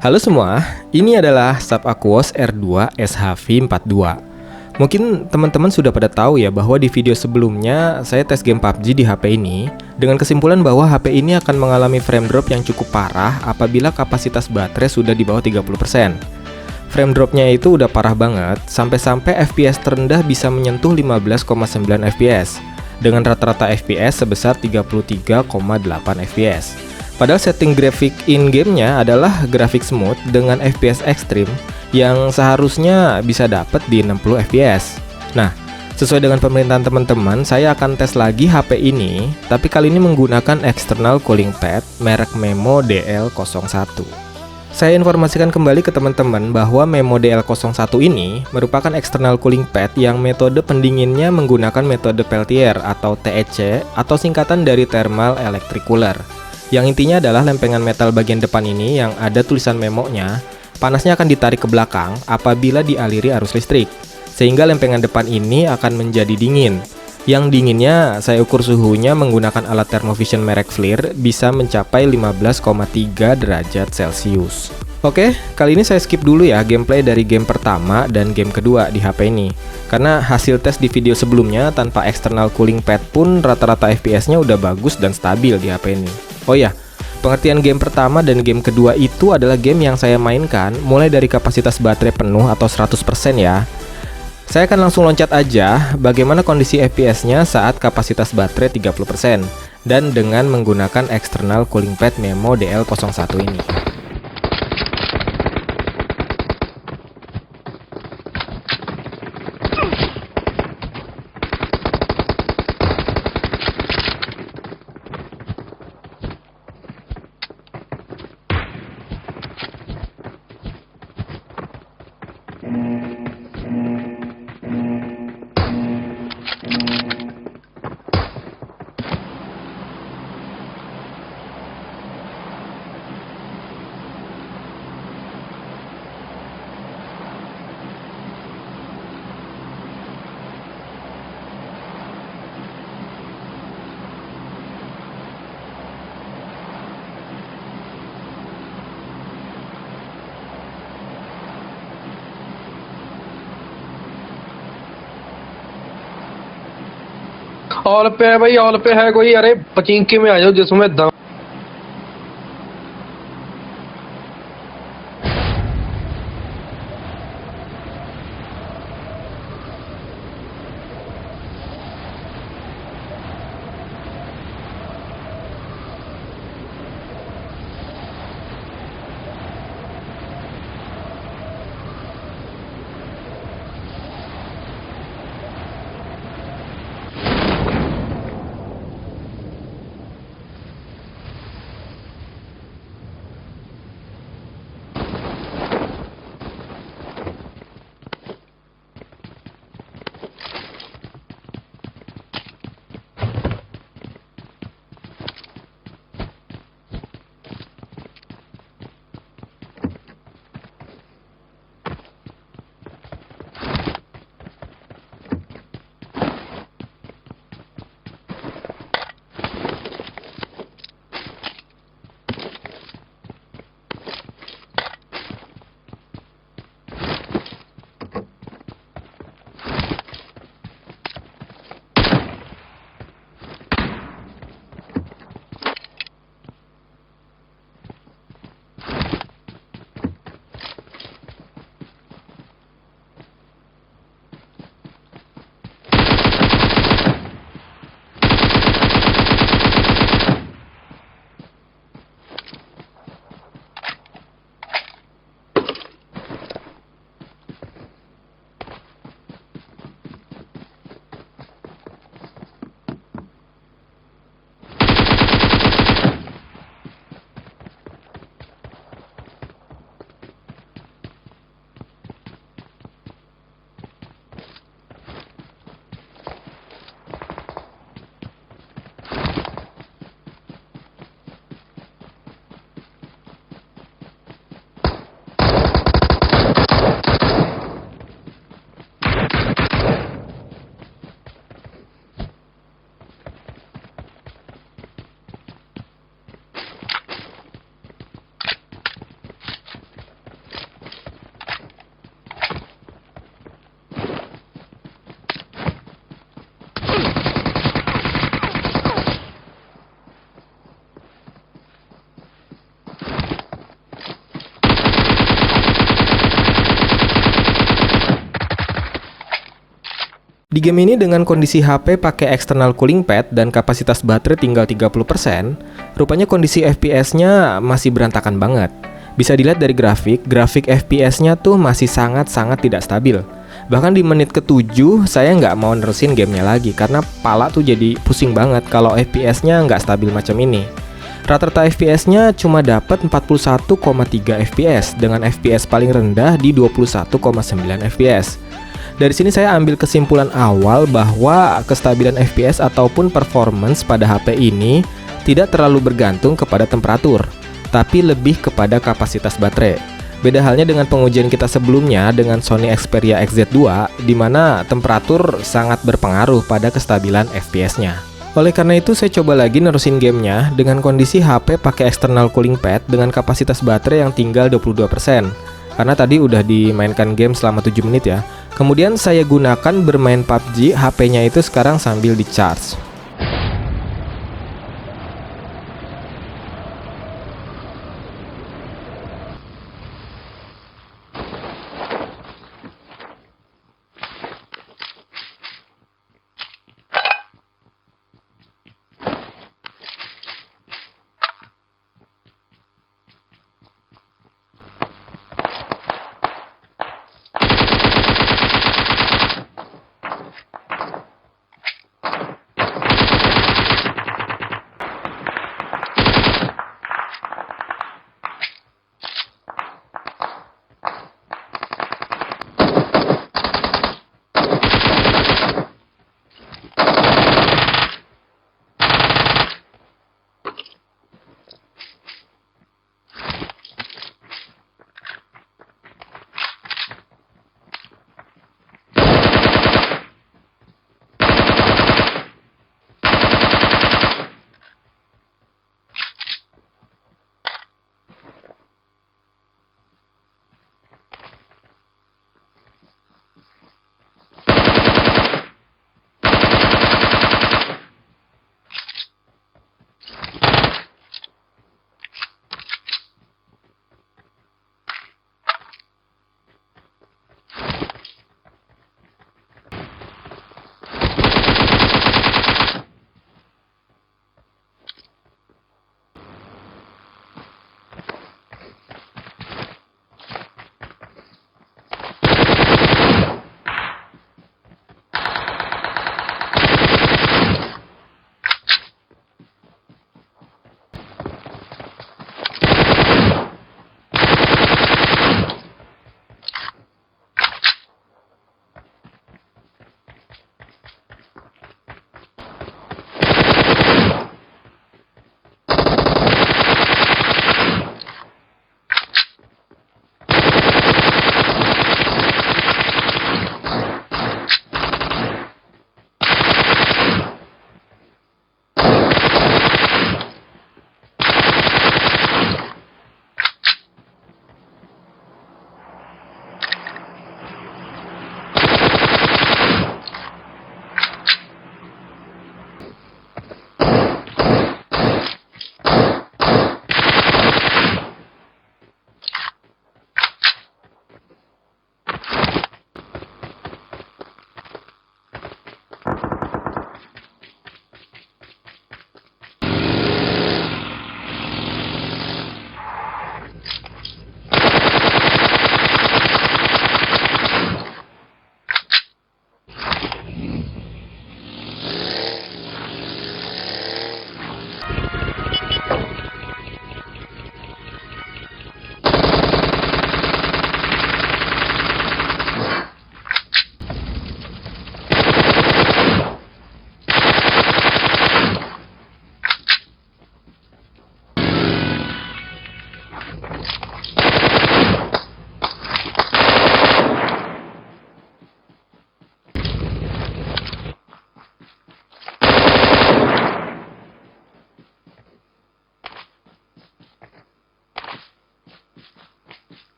Halo semua, ini adalah SAP Aquos R2 SHV42. Mungkin teman-teman sudah pada tahu ya bahwa di video sebelumnya saya tes game PUBG di HP ini dengan kesimpulan bahwa HP ini akan mengalami frame drop yang cukup parah apabila kapasitas baterai sudah di bawah 30%. Frame dropnya itu udah parah banget, sampai-sampai FPS terendah bisa menyentuh 15,9 FPS dengan rata-rata FPS sebesar 33,8 FPS. Padahal setting grafik in-game-nya adalah grafik smooth dengan FPS ekstrim yang seharusnya bisa dapat di 60 FPS. Nah, sesuai dengan permintaan teman-teman, saya akan tes lagi HP ini, tapi kali ini menggunakan external cooling pad merek Memo DL01. Saya informasikan kembali ke teman-teman bahwa Memo DL01 ini merupakan external cooling pad yang metode pendinginnya menggunakan metode Peltier atau TEC atau singkatan dari Thermal Electric Cooler. Yang intinya adalah lempengan metal bagian depan ini yang ada tulisan memonya, panasnya akan ditarik ke belakang apabila dialiri arus listrik, sehingga lempengan depan ini akan menjadi dingin. Yang dinginnya saya ukur suhunya menggunakan alat thermovision merek FLIR bisa mencapai 15,3 derajat Celcius. Oke, kali ini saya skip dulu ya gameplay dari game pertama dan game kedua di HP ini. Karena hasil tes di video sebelumnya tanpa external cooling pad pun rata-rata FPS-nya udah bagus dan stabil di HP ini. Oh ya, pengertian game pertama dan game kedua itu adalah game yang saya mainkan mulai dari kapasitas baterai penuh atau 100% ya. Saya akan langsung loncat aja bagaimana kondisi FPS-nya saat kapasitas baterai 30% dan dengan menggunakan external cooling pad Memo DL01 ini. All पे है भाई, ऑल पे है कोई? अरे पचिंकी में आ जाओ जिसमें दम। Di game ini dengan kondisi HP pakai external cooling pad dan kapasitas baterai tinggal 30%, rupanya kondisi FPS-nya masih berantakan banget. Bisa dilihat dari grafik FPS-nya tuh masih sangat-sangat tidak stabil. Bahkan di menit ke-7 saya nggak mau nerusin gamenya lagi karena pala tuh jadi pusing banget kalau FPS-nya nggak stabil macam ini. Rata-rata FPS-nya cuma dapat 41,3 FPS dengan FPS paling rendah di 21,9 FPS. Dari sini saya ambil kesimpulan awal bahwa kestabilan FPS ataupun performance pada HP ini tidak terlalu bergantung kepada temperatur, tapi lebih kepada kapasitas baterai. Beda halnya dengan pengujian kita sebelumnya dengan Sony Xperia XZ2, di mana temperatur sangat berpengaruh pada kestabilan FPS-nya. Oleh karena itu saya coba lagi nerusin gamenya dengan kondisi HP pakai external cooling pad dengan kapasitas baterai yang tinggal 22%. Karena tadi udah dimainkan game selama 7 menit ya. Kemudian saya gunakan bermain PUBG, HP-nya itu sekarang sambil di charge.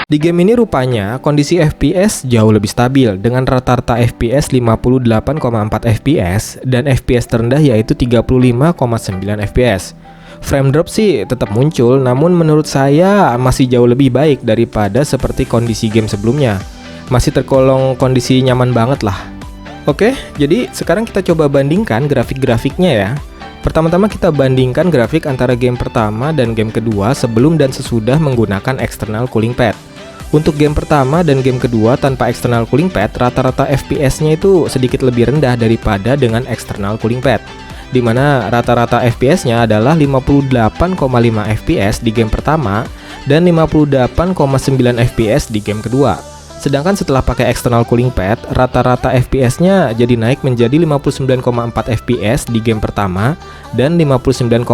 Di game ini rupanya kondisi FPS jauh lebih stabil dengan rata-rata FPS 58,4 FPS dan FPS terendah yaitu 35,9 FPS. Frame drop sih tetap muncul, namun menurut saya masih jauh lebih baik daripada seperti kondisi game sebelumnya. Masih tergolong kondisi nyaman banget lah. Oke, jadi sekarang kita coba bandingkan grafik-grafiknya ya. Pertama-tama kita bandingkan grafik antara game pertama dan game kedua sebelum dan sesudah menggunakan external cooling pad. Untuk game pertama dan game kedua tanpa external cooling pad, rata-rata FPS-nya itu sedikit lebih rendah daripada dengan external cooling pad, di mana rata-rata FPS-nya adalah 58,5 FPS di game pertama dan 58,9 FPS di game kedua. Sedangkan setelah pakai external cooling pad, rata-rata FPS-nya jadi naik menjadi 59,4 FPS di game pertama dan 59,5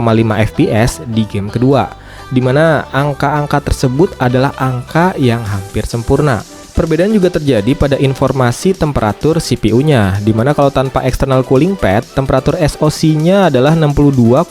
FPS di game kedua, di mana angka-angka tersebut adalah angka yang hampir sempurna. Perbedaan juga terjadi pada informasi temperatur CPU-nya, di mana kalau tanpa external cooling pad, temperatur SoC-nya adalah 62,1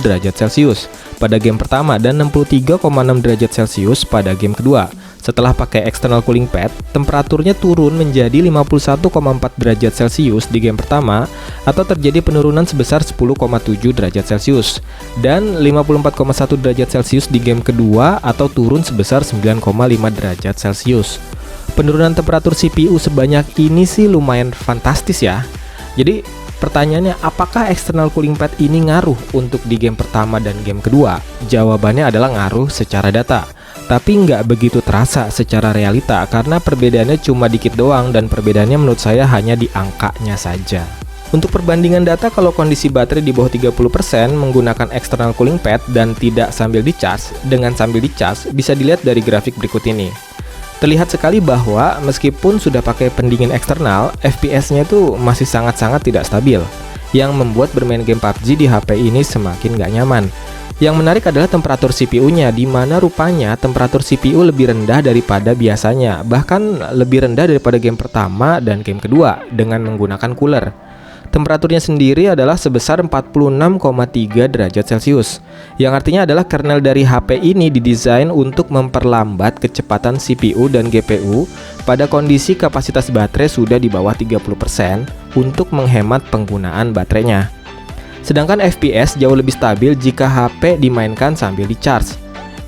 derajat Celcius pada game pertama dan 63,6 derajat Celcius pada game kedua. Setelah pakai external cooling pad, temperaturnya turun menjadi 51,4 derajat Celcius di game pertama atau terjadi penurunan sebesar 10,7 derajat Celcius dan 54,1 derajat Celcius di game kedua atau turun sebesar 9,5 derajat Celcius. Penurunan temperatur CPU sebanyak ini sih lumayan fantastis ya. Jadi pertanyaannya, apakah external cooling pad ini ngaruh untuk di game pertama dan game kedua? Jawabannya adalah ngaruh secara data, tapi nggak begitu terasa secara realita karena perbedaannya cuma dikit doang dan perbedaannya menurut saya hanya di angkanya saja. Untuk perbandingan data, kalau kondisi baterai di bawah 30% menggunakan external cooling pad dan tidak sambil dicas, dengan sambil dicas bisa dilihat dari grafik berikut ini. Terlihat sekali bahwa meskipun sudah pakai pendingin eksternal, FPS-nya itu masih sangat-sangat tidak stabil, yang membuat bermain game PUBG di HP ini semakin gak nyaman. Yang menarik adalah temperatur CPU-nya, di mana rupanya temperatur CPU lebih rendah daripada biasanya, bahkan lebih rendah daripada game pertama dan game kedua dengan menggunakan cooler. Temperaturnya sendiri adalah sebesar 46,3 derajat Celcius, yang artinya adalah kernel dari HP ini didesain untuk memperlambat kecepatan CPU dan GPU pada kondisi kapasitas baterai sudah di bawah 30% untuk menghemat penggunaan baterainya. Sedangkan FPS jauh lebih stabil jika HP dimainkan sambil di-charge,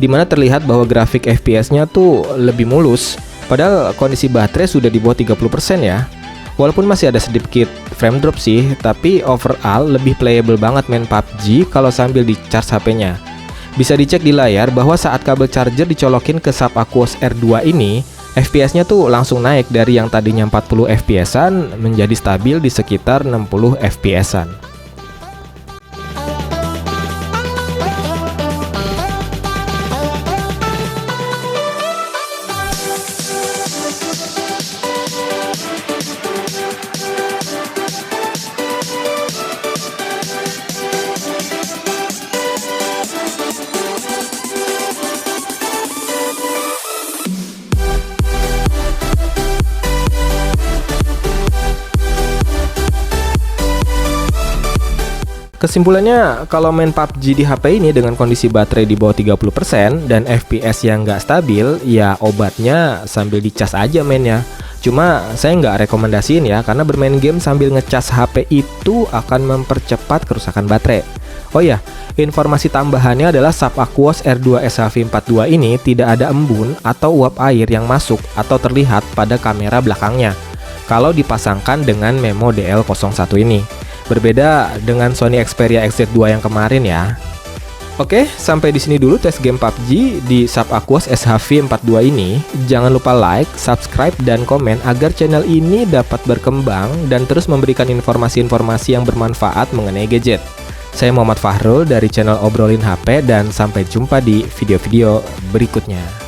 dimana terlihat bahwa grafik FPS-nya tuh lebih mulus, padahal kondisi baterai sudah di bawah 30% ya. Walaupun masih ada sedikit frame drop sih, tapi overall lebih playable banget main PUBG kalau sambil di-charge HP-nya. Bisa dicek di layar bahwa saat kabel charger dicolokin ke SAP Aquos R2 ini, FPS-nya tuh langsung naik dari yang tadinya 40 FPS-an menjadi stabil di sekitar 60 FPS-an. Kesimpulannya, kalau main PUBG di HP ini dengan kondisi baterai di bawah 30% dan FPS yang nggak stabil, ya obatnya sambil dicas aja mainnya. Cuma saya nggak rekomendasiin ya, karena bermain game sambil ngecas HP itu akan mempercepat kerusakan baterai. Oh ya, informasi tambahannya adalah SAP Aquos R2 SHV42 ini tidak ada embun atau uap air yang masuk atau terlihat pada kamera belakangnya kalau dipasangkan dengan Memo DL01 ini. Berbeda dengan Sony Xperia XZ2 yang kemarin ya. Oke, sampai di sini dulu tes game PUBG di SAP Aquos SHV42 ini. Jangan lupa like, subscribe, dan komen agar channel ini dapat berkembang dan terus memberikan informasi-informasi yang bermanfaat mengenai gadget. Saya Muhammad Fahrul dari channel Obrolin HP dan sampai jumpa di video-video berikutnya.